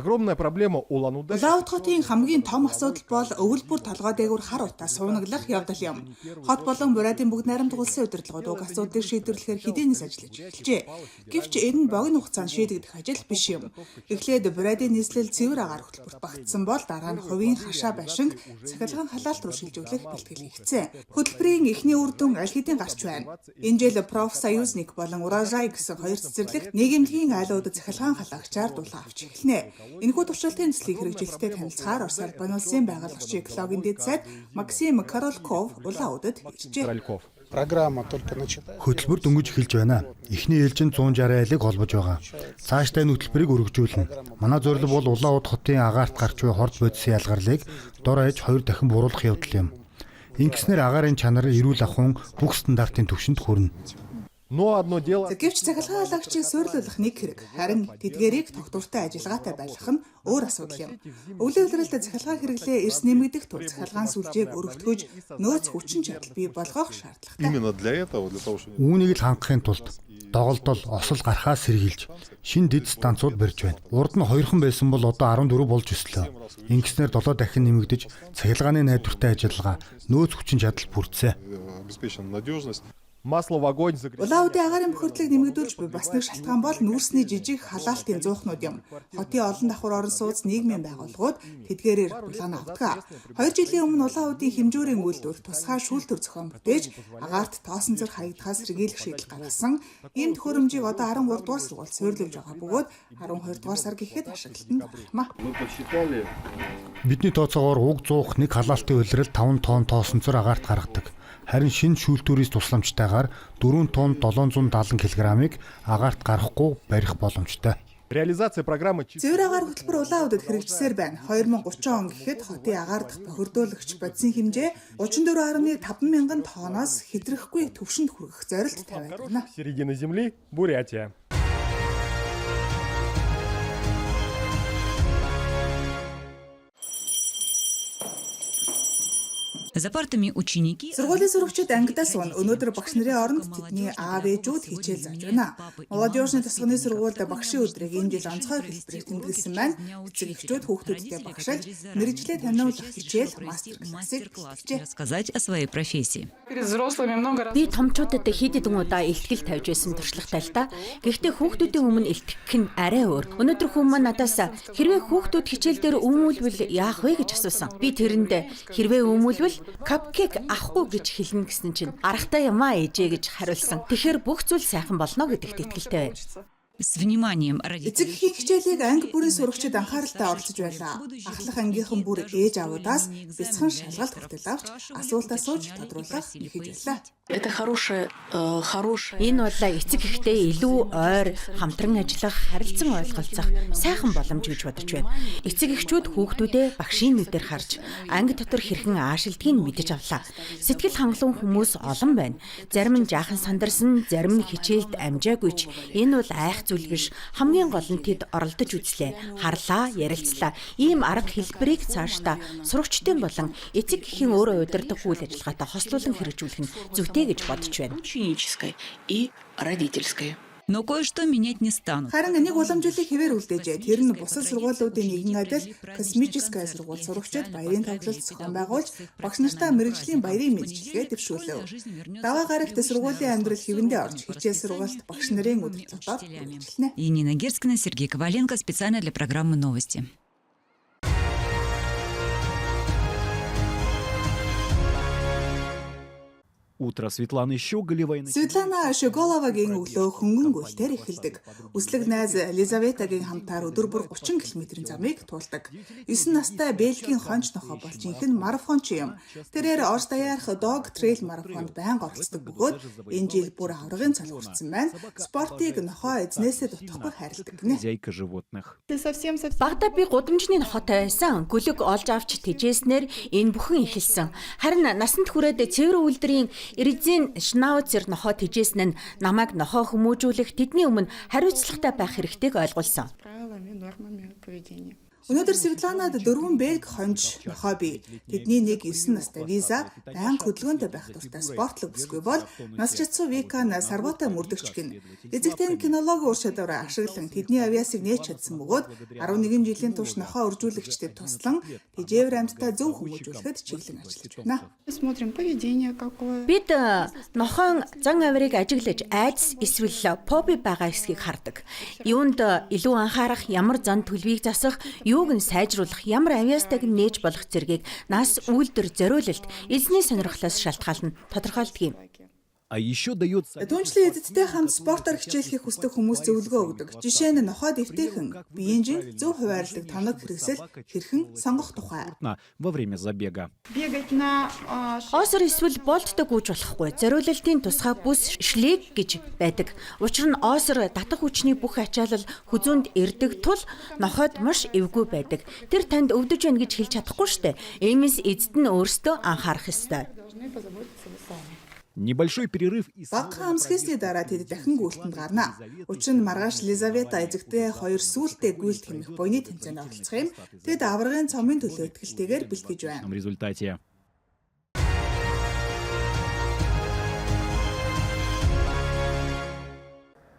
Огромная проблема Улан-Удэ. Улаанудэ хотын хамгийн том асуудал бол өвөл бүр толгой дээгүүр хар утаа суунаглах явдал юм. Хот болон Буриатын бүгд найрамд улсын удирдлагууд уг асуудлыг шийдвэрлэхээр хэдийнээс ажиллаж эхэлжээ. Гэвч энэ нь богино хугацаанд шийдэгдэх ажил биш юм. Эхлээд Буриатын нийслэл цэвэр агаар хөтөлбөрт багтсан бол дараа нь хувийн хашаа байшинг цахилгаан халаалт руу шилжүүлэх бэлтгэл хийгдсэн. Хөтөлбөрийн эхний үр дүн аль хэдийн гарч байна. Энэ жил Профсоюзник болон Урожай гэсэн хоёр цэцэрлэгт нийгэмлэгийн айлуудад цахилгаан халаагчаар дулаан авч эхэлнэ. Энэхүү туршилтын төслийг хэрэгжилттэй танилцахаар Орос албаны улсын байгуулагч экологийн дэд сайд Максим Корольков Улаанудад хэлжээ. Хөтөлбөр дөнгөж эхэлж байна. Эхний ээлжинд 160 айлыг холбож байгаа. Цаашдаа энэ хөтөлбөрийг өргөжүүлнэ. Манай зорилго бол Улаануд хотын агаарт гарч буй хорд бодисын ялгарлыг дор хаяж 2 дахин бууруулах явдал юм. Ингэснээр агаарын чанар эрүүл ахуйн бүх стандартын түвшинд хүрнэ. Гэвч цахилгаан халагчийг суйрлуулах нэг хэрэг. Харин тэдгээрийг тогтвортой ажиллагаатай байлгах нь өөр асуудал юм. Өвлийн улиралд цахилгаан хэрэглээ эрс нэмэгдэх тул цахилгаан сүлжээг өргөтгөж нөөц хүчин чадал бий болгох шаардлагатай. Үүнийг л хангахын тулд доголдол осол гарахаас сэргийлж шин дэд станцууд барьж байна. Урд нь 2хан байсан бол одоо 14 болж өслөө. Ингэснээр 7 дахин нэмэгдэж цахилгааны найдвартай ажиллагаа нөөц хүчин чадал бүрдсэн. Улаанудын агаарын бохирдлыг нэмэгдүүлж буй бас нэг шалтгаан бол нүүрсний жижиг халаалтын зуухнууд юм. Хотын олон давхар орон сууц нийгмийн байгууллагууд тэдгээрээр улаан авдаг. 2 жилийн өмнө Улаанудын хэмжүүрийн үйлдвэр тусгай шүүлтүр зохион бүтээж агаарт тоосон зөр хаягдахаас сэргийлэх шийдэл гаргасан. Ийм төхөөрөмжийг одоо 13 дугаар сургууль суйрлуулж байгаа бөгөөд 12 дугаар сар гэхэд ашиглалтанд орно. Бидний тооцоогоор уг зуух нэг халаалтын улирал 5 тонн тоосон зөр агаарт гаргадаг. Харин шинэ шүүлтүүрээс тусламжтайгаар 4 тонн 770 кг-ыг агаарт гаргахгүй барих боломжтой. Цэвэр агаар хөтөлбөр Улаанудад хэрэгжсээр байна. 2030 он гэхэд хотын агаар дахь бохирдуулагч бодисын хэмжээ 34.5 мянган тонноос хэтрэхгүй түвшинд хүргэх зорилт тавиад байна. За партами ученики. Сургуулийн сурагчид ангидаас өнөөдөр багш нарын оронд тэдний аав ээжүүд хичээл зааж байна. Молодежны тасганы сургуульд багшийн өдрийг энэ жил онцгой хэлбэрээр тэмдэглэсэн байна. Эцэг эхчүүд хүүхдүүдтэй багшилж мэргэжлээ таниулах хичээл мастер классыг Рассказать о своей профессии. Би томчуудад хэд хэдэн удаа илтгэл тавьж байсан туршлагатай л да. Гэхдээ хүүхдүүдийн өмнө илтгэх нь арай өөр. Өнөөдөр хүмүүс маань надаас хэрвээ хүүхдүүд хичээл дээр өмүүлбэл яах вэ гэж асуусан. Би тэрэнд хэрвээ өмүүлбэл капкейк авахгүй гэж хэлнэ гэсэн чинь аргатай юм аа ээжээ гэж хариулсан. Тэгэхээр бүх зүйл сайхан болно гэдэгт итгэлтэй байна. С вниманием эцэг эхийн хичээлийг анги бүрийн сурагчид анхааралтай оролцож байлаа. Ахлах ангийнхан бүр ээж аавуудаас бяцхан шалгалт хүртэл авч асуултаа сууж тодруулах нэхэж байлаа. Энэ бол эцэг эхтэй илүү ойр хамтран ажиллах, харилцан ойлголцох сайхан боломж гэж бодож байна. Эцэг эхчүүд хүүхдүүдээ багшийн нүдээр харж, анги дотор хэрхэн аашилдгийг мэдэж авлаа. Сэтгэл хангалуун хүмүүс олон байна. Зарим нь жаахан сандарсан, зарим нь хичээлд амжаагүй ч энэ бол айх зүйл биш. Хамгийн гол нь тэд оролдож үзлээ, харлаа, ярилцлаа. Ийм арга хэлбэрийг цаашдаа сурагчдын болон эцэг эхийн өөрөө удирдах үйл ажиллагаатай хослуулан хэрэгжүүлэх нь зүйтэй гэж бодож байна. Но кое-что менять не станут. Харин нэг уламжлалыг хэвээр үлдээжээ. Тэр нь бусад сургуулиудын нэгэн адил космическая сургууль сурагчид баярын тоглолт зохион байгуулж, багш нартаа мэргэжлийн баярын мэдчилгээ дэвшүүлв. Даваа гарагт сургуулийн амьдрал хэвэндээ орж хичээл сургуульд багш нарын удирдлагаар хэрэгжилнэ. Нина Герцкина, Сергей Коваленко, специально для программы «Новости». Утро Светланы Щеголевой. Светлана Щеголовагийн өглөө хөнгөн гүйлтээр эхэлдэг. Үслэг найз Елизаветагийн хамтаар өдөр бүр 30 км-ийн замыг туулдаг. 9 настай Бельгийн хонч нохоо болж инхэн марафонч юм. Тэрээр Орос даяарх Dog Trail марафонд байнга оролцдог бөгөөд энэ жил бүр аврагын цал хүрсэн байна. Спортыг нохоо эзнээсээ дутахгүй хайрладаг гинэ. Хозяйка животных. Багада би гудамжны нохотой байсан. Гүлэг олж авч тэжээснээр энэ бүхэн эхэлсэн. Харин насанд хүрээд цэвэр үйлдвэрийн Эризин Шнауцер нохоо тэжээсэн нь намайг нохоо хүмүүжүүлэх тэдний өмнө хариуцлагатай байх хэрэгтэйг ойлгуулсан. Өнөөдөр Светланад 4 бэлг хонж нохой бий. Тэдний нэг 9 настай Виза байнга хөдөлгөөнтэй байх тустай спортлог бүсгүй бол нас чадсан Викан сарватай мөрдөгч гин. Эзэгтэй кинологи ур чадвараа ашиглан тэдний авиасыг нээж чадсан бөгөөд 11 жилийн турш нохой үржүүлэгчдэд туслан тэжээвэр амьтдаа зөв хүмүүжүүлэхэд чиглэн ажиллаж байна. Смотрим поведение какое. Бид нохойн зан авирыг ажиглаж айдас эсвэл фоби байгаа эсхийг хардаг. Юунд илүү анхаарах, ямар зан төлөвийг засах, юуг нь сайжруулах, ямар авиастайг нээж болох зэргийг нас үйлдвэр зориулалт эзний сонирхлоос шалтгаална тодорхойлдог юм. А еще дается... Түүнчлэн эзэдтэй хамт спортоор хичээлхийг хүсдэг хүмүүс зөвлөгөө өгдөг. Жишээ нь нохой дэвтэйхэн, биеийн жин зөв хуваарлаг тоног хэрэгсэл хэрхэн сонгох тухай. во время забега. Бегать на Оосор эсвэл болттой гүйж болохгүй. Зориулалтын тусгай бүс шлэг гэж байдаг. Учир нь оосор татах хүчний бүх ачаалал хүзүүнд ирдэг тул нохойд маш эвгүй байдаг. Тэр танд өвдөж байна гэж хэлж чадахгүй штэ. Иймээс эзэд нь өөрсдөө анхаарах ёстой. Небольшой перерыв и... Бага амсхийсний дараа тэд дахин гүйлтэнд гарна. Учир нь маргааш Лизавета эзэгтэй хоёр сүүлдээ гүйлт хэмэх буйны тэмцээнд оролцох юм. Тэд аврагын цомын төлөө итгэлтэйгээр бэлтгэж байна. В результате...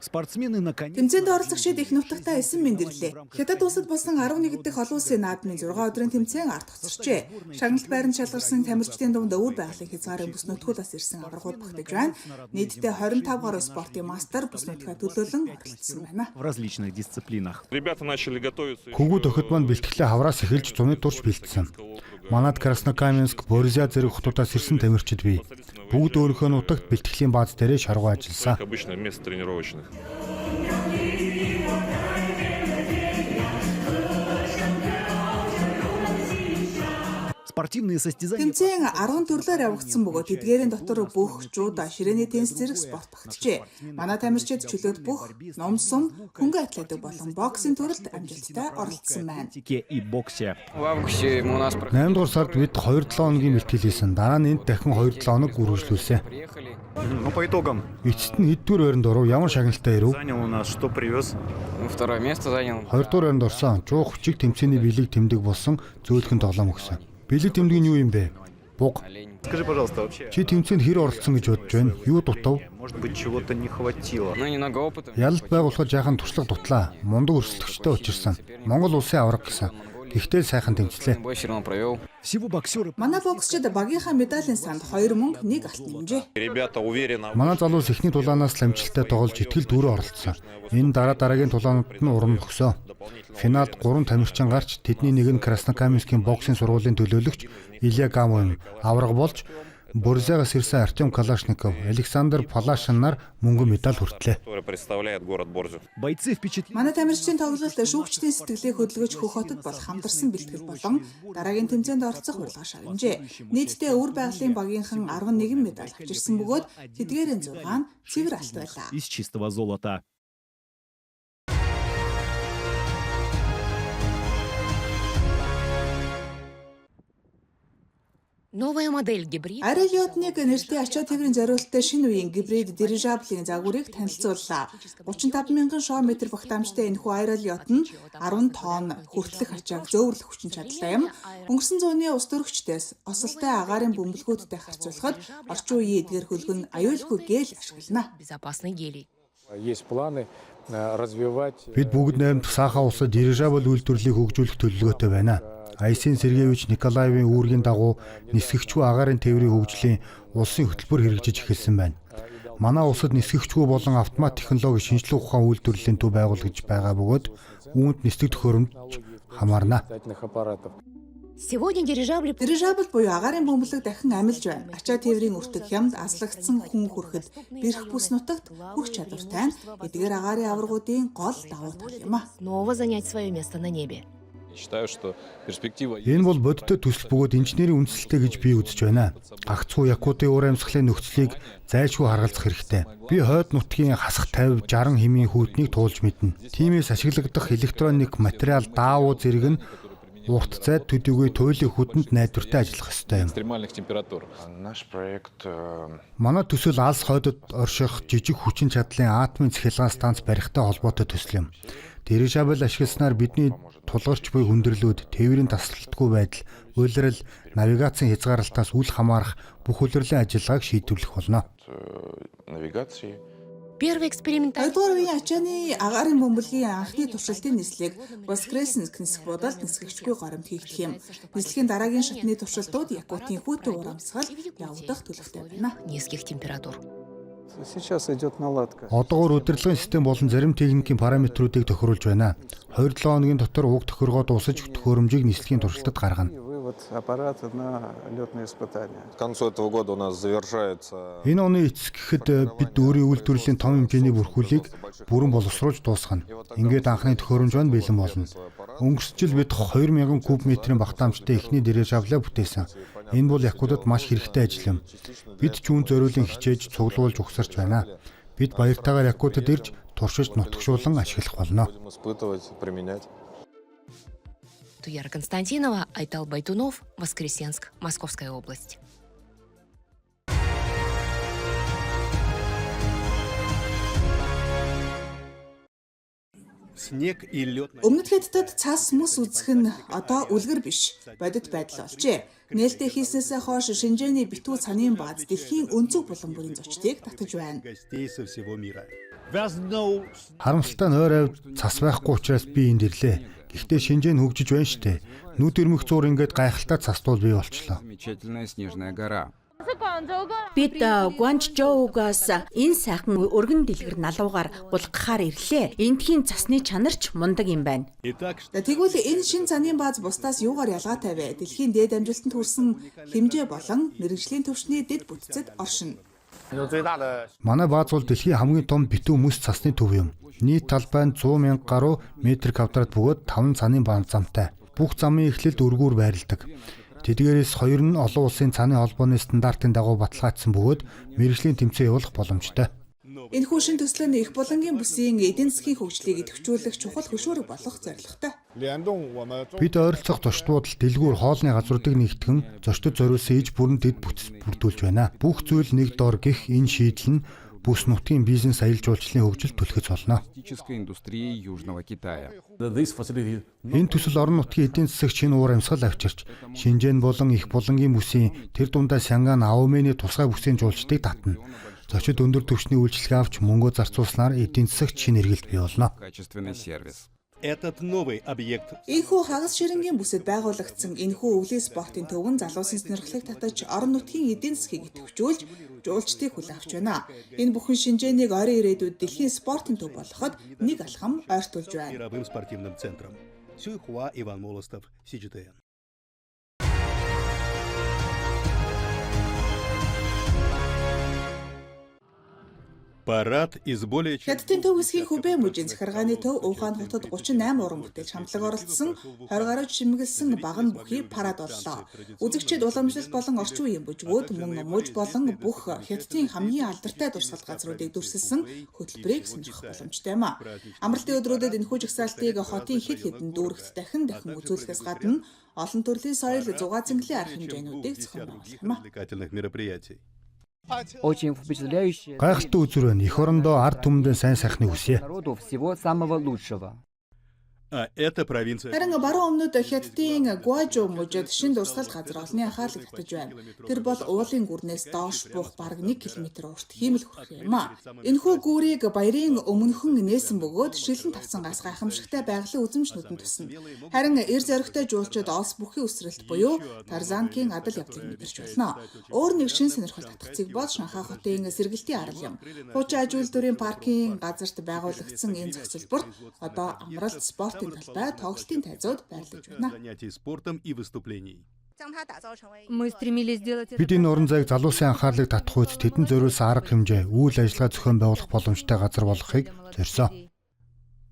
Спортсмены наконец... Тэмцээнд оролцогчид их нутагтаа 9 мэндирлээ. Хятад улсад болсон 11 дахь олон улсын наадмын 6 өдрийн тэмцээн ард хоцорчээ. Шагналт байранд шалгарсан тамирчдын дунд өвөр байгалийн хязгаарын бүс нутгуулаас ирсэн аврагууд багтаж байна. Нийтдээ 25 гаруй спортын мастер бүс нутгаа төлөөлөн оролцсон байна. в различных дисциплинах. Ребята начали готовиться. Хөвгүүд охид маань бэлтгэлээ хавраас эхэлж зуны турш бэлдсэн. Манад Краснокаменск, Борзя зэрэг хотуудаас ирсэн тамирчид бий. Бүгд өөрийнхөө нутагт бэлтгэлийн бааз дээрээ шаргуу ажилласан. Как обычно, место тренировочных. Спортивные состязания... Тэмцээн 10 төрлөөр явагдсан бөгөөд эдгээрийн дотор бүх жуудаа, ширээний теннис зэрэг спорт багтжээ. Манай тамирчид чөлөөт бүх номсон, хөнгөн атлетик болон боксийн төрөлд амжилттай оролцсон байна. и боксе. В августе у нас 8 дугаар сард бид 2-7 хоногийн бэлтгэл хийсэн. Дараа нь энд дахин 2-7 хоног үргэлжлүүлсэн. приехали. Ну, по итогам Эцэст нь хэддүгээр байранд оров, ямар шагналтай ирв? занял у нас, что привез. Второе место занял. 2 дугаар байранд орсон. Жуух хүчиг тэмцээний бэлэг тэмдэг болсон зөөлхөн тоглоом өгсөн. Бэлэг тэмдэг нь юу юм бэ? Буг. Олень. Скажи, пожалуйста, вообще, Чи тэмцээнд хэр оролцсон гэж бодож байна? Юу дутав? может быть, чего-то не хватило. Ну, немного опыта. Ялалт байгуулахад жаахан туршлага дутлаа. Мундаг өрсөлдөгчтэй учирсан. Монгол улсын авраг гэсэн. Гэхдээ сайхан тэмцлээ. Бой все равно провел. Всего боксеры... Манай боксчид багийнхаа медалийн санд 2 мөнгө, 1 алтан нэмжээ. Ребята уверенно. Манай залуус эхний тулаанаас л амжилттай тоглож итгэл дүүрэн оролцсон. Энэ дараагийн тулаанууд нь урам өгсөн. Финалд 3 тамирчин гарч тэдний нэг нь Краснокаменскийн боксийн сургуулийн төлөөлөгч Илья Гамон авраг болж Борзягаас ирсэн Артем Калашников, Александр Палашин нар мөнгөн медаль хүртлээ. Который представляет город Борзю. Бойцы впечатлили... Манай тамирчдын тоглолт шүүгчдийн сэтгэлийг хөдөлгөж хөх хотод бол хамдарсан бэлтгэл болон дараагийн тэмцээнд оролцох урилга шагнажээ. Нийтдээ өвөр байгалийн багийнхан 11 медаль авч ирсэн бөгөөд тэдгээрийн 6 нь цэвэр алт байлаа. из чистого золота. Новая модель гибрид. Аэролиотник нэртэй ачаа тээврийн зориулалттай шинэ үеийн гибрид дирижаблийн загварыг танилцууллаа. 35 мянган шометр багтаамжтай энэхүү аэролиот нь 10 тонн хүртэлх ачааг зөөвөрлөх хүчин чадалтай юм. Өнгөрсөн зууны ус төрөгчдөөс осолтой агаарын бөмбөлгүүдтэй харьцуулахад орчин үеийн эдгээр хөлгөн аюулгүй гээл ашиглана. Безопасный гелий. Есть планы развивать. Бид бүгд 8 дахь саахан улсад дирижабл үйлдвэрлэлийг хөгжүүлэх төлөвлөгөөтэй байна. Айсин Сергеевич Николаевын үүргийн дагуу нисгэгчгүй агаарын тээврийн хөгжлийн улсын хөтөлбөр хэрэгжиж эхэлсэн байна. Манай улсад нисгэгчгүй болон автомат технологи шинжилгээ ухаан үйлдвэрлэлийн төв байгуулагдж байгаа бөгөөд үүнд нисдэг төхөөрөмж хамаарна. Сегодня дирижабли... Дирижабл буюу агаарын бөмбөлөг дахин амилж байна. Ачаа тээврийн өртөг хямд аслагдсан хүн хүрэхэд бэрх бүс нутагт хүрх чадвартай нь эдгээр агаарын аваргуудын гол давуу тал юм а. Снова занять свое место на небе. Считаю, что перспектива... Энэ бол бодиттой төсөл бөгөөд инженерийн үндэслэлтэй гэж би үзэж байна. Гагцхүү Якутын уур амьсгалын нөхцөлийг зайлшгүй харгалзах хэрэгтэй. Би хойд нутгийн хасах 50 60 хэмийн хүүтнийг туулж мэднэ. Тиймээс ашиглагдах электроник материал даавуу зэрэг нь урт зайд төдийгүй туйлын хүдэнд найдвартай ажиллах ёстой юм. Экстремальных температур. Наш проект Манай төсөл алс хойдод орших жижиг хүчин чадлын атомын цахилгаан станц барихтай холбоотой төсөл юм. Дирижабл ашигласнаар бидний тулгарч буй хүндрэлүүд, тээврийн тасралтгүй байдал, улирал, навигацийн хязгаарлалтаас үл хамаарах бүх улирлын ажиллагааг шийдвэрлэх болно. навигации. Первый экспериментальный... Хоёрдугаар үеийн ачааны агаарын бөмбөлгийн анхны туршилтын нислэгийг Воскресенск нисэх бодолд нисгэгчгүй горимд хийгдэх юм. Нислэгийн дараагийн шатны туршилтууд Якутийн хүүтэн урамсгал явагдах төлөвтэй байна. низких температур. Сейчас идет наладка. Одоогоор удирдлагын систем болон зарим техникийн параметруудыг тохируулж байна. 2-7 хоногийн дотор уг тохиргоо дуусаж төхөөрөмжийг нислэгийн туршилтад гаргана. Вывод аппарата на летные испытания. К концу этого года у нас завершается... Энэ оны эцэс гэхэд бид өөрийн үйлдвэрлэлийн том хэмжээний бүрхүүлийг бүрэн боловсруулж дуусгана. Ингээд анхны төхөөрөмж маань бэлэн болно. Өнгөрсөн жил бид 2000 куб метрийн багтаамжтай эхний дирижаблаа бүтээсэн. Энэ бол Якутад маш хэрэгтэй ажил юм. Бид ч үүн зориулын хичээж цуглуулж угсарч байна. Бид баяртайгаар Якутад ирж туршиж нутагшуулан ашиглах болно. испытывать, применять. Туяра Константинова, Айтал Байтунов, Воскресенск, Московская область. Снег и лед. Өмнөд Хятадд цас мөс үзэх нь одоо үлгэр биш, бодит байдал болжээ. Нээлттэй хийснээсээ хойш Шинжээний битүү цанын бааз дэлхийн өнцөг булан бүрийн зочдыг татаж байна. Гостей со всего мира. Харамсалтай нь ойр авд цас байхгүй учраас би энд ирлээ. Гэхдээ Шинжээ нь хөгжиж байна штэ. Нүд ирмэх зур ингээд гайхалтай цастуул бий болчлоо. Замечательная снежная гора. Бид Гуанчжоугаас энэ сайхан өргөн дэлгэр налуугаар булгахаар ирлээ. Эндхийн цасны чанарч мундаг юм байна. Тэгвэл энэ шин цанын бааз бусдаас юугаар ялгаатай вэ? Дэлхийн дээд амжилтанд хүрсэн хэмжээ болон мэрэгжлийн түвшний дэд бүтцэд оршино. Манай бааз бол дэлхийн хамгийн том битүү мөс цасны төв юм. Нийт талбай нь 100,000 гаруй метр квадрат бөгөөд 5 цанын баан замтай. Бүх замын эхлэлд өргүүр байрладаг. Тэдгээрээс хоёр нь олон улсын цааны холбооны стандартын дагуу баталгаажсан бөгөөд мэргэжлийн тэмцээн явуулах боломжтой. Энэхүү шин төсөл нь их булангийн бүсийн эдийн засгийн хөгжлийг идэвхжүүлэх чухал хөшөөрөг болох зорилготой. Бид ойролцоох зочд буудал дэлгүүр хоолны газруудыг нэгтгэн зочдод зориулсан иж бүрэн дэд бүтц бүрдүүлж байна. Бүх зүйл нэг дор гэх энэ шийдэл нь бүс нутгийн бизнес аялал жуулчлалын хөгжилд түлхэж болно. Энэ төсөл орон нутгийн эдийн засаг чин уур амьсгал авчирч, Шинжээн болон их булангийн бүсийн тэр дундаа Сянган Аомэний тусгай бүсийн жуулчдыг татна. Зочид өндөр түвшний үйлчилгээ авч мөнгө зарцуулснаар эдийн засагт шин эргэлт бий болно. Этот новый объект. Энэхүү хагас ширэнгийн бүсэд байгуулагдсан энэхүү өвлийн спортын төв нь залуусын сонирхлыг татаж орон нутгийн эдийн засгийг идэвхжүүлж, жуулчдыг хүлээн авч байна. Энэ бүхэн Шинжээнийг ойрын ирээдүйд дэлхийн спортын төв болгоход нэг алхам ойртуулж байна. Мировым спортивным центром. Сюйхуа Иван Молостов, CGTN. Парад из более чем... Хятадын төв хэсгийн Хүбэ мужийн захиргааны төв Ухаан хотод 38 уран бүтээлч хамтлаг оролцсон 20 гаруй чимэглэсэн баг нь бүхий парад боллоо. Үзэгчид уламжлалт болон орчин үеийн бүжгүүд мөн муж болон бүх Хятадын хамгийн алдартай дурсгал газруудыг дүрсэлсэн хөтөлбөрийг сонирхох боломжтой юм а. Амралтын өдрүүдэд энэхүү жагсаалтыг хотын хэд хэдэн дүүрэгт дахин үзүүлэхээс гадна олон төрлийн соёл зугаа цэнгэлийн арга хэмжээнүүдийг зохион байгуулах юм а. Очень впечатляющее. Гайхалтай үзүр байна. Эх орондоо ард түмэндээ сайн сайхныг хүсье. Народу всего самого лучшего. А это провинция... Харин баруун өмнөд Хятадын Гуажу мужид шин дурсгал газар олонний анхаарлыг татаж байна. Тэр бол уулын гүрнээс доош бух бараг 1 км урт хиймэл хүрэх юм а. Энэхүү гүүрийг баярын өмнөхөн нээсэн бөгөөд шилэн тавцангаас гайхамшигтай байгалийн үзэмжнүүд нь тусна. Харин эр зоригтой жуулчид олс бүхий өсрэлт буюу Тарзанкийн адал явдлыг мэдэрч болно. Өөр нэг шин сонирхол татгцыг бол Шанхай хотын сэргэлтийн арал юм. Хуучин аж үйлдвэрийн паркийн газарт байгуулагдсан энэ зохицолборт одоо амралт спорт талбай тоглолтын тайзууд байрлаж байна. Занятий спортом и выступлений. Бид энэ орон зайг залуусын анхаарлыг татах үед тэдэнд зориулсан арга хэмжээ, үйл ажиллагаа зохион байгуулах боломжтой газар болохыг зорьсон.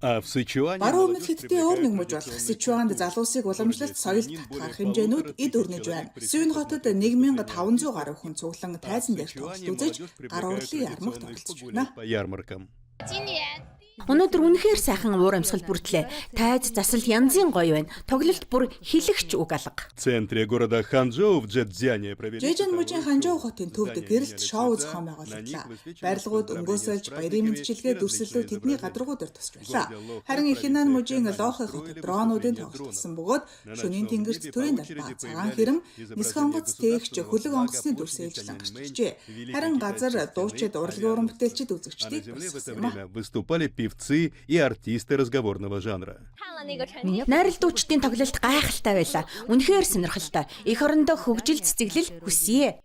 А в Сычуане... Баруун өмнөд Хятадын өөр нэг муж болох Сычуанд залуусыг уламжлалт соёлд татгах хэмжээнүүд эд өрнөж байна. Сүүн хотод 1500 гаруй хүн цуглан тайзан дээр тоглолт үзэж гар урлын ярмагт оролцож байна. По ярмаркам. Өнөөдөр үнэхээр сайхан уур амьсгал бүрдлээ. Тайз засал янзын гоё байна. Тоглолт бүр хилэгч үг алга. В центре города Ханчжоу в Джэцзяне провели... Жэжэн мужийн Ханчжоу хотын төвд гэрэлт шоу зохион байгуулагдлаа. Барилгууд өнгөөсөлж баярын мэндчилгээ дүрслэлөө тэдний гадаргуудаар тусч байлаа. Харин Ихэнан мужийн Лохи хотод дронуудын тоглолтсон бөгөөд шөнийн тэнгэрт төрийн далбаа, цагаан хэрэм, нисэх онгоц тээгч хөлөг онгоцны дүрс ээлжлэн гарч иржээ. Харин газар дуучид урлагийн уран бүтээлчид үзэгчдийг босгосон юм а. Выступали певцы и артисты разговорного жанра. Найралдуучдын тоглолт гайхалтай байлаа. Үнэхээр сонирхолтой. Эх орондоо хөгжил цэцэглэл хүсье.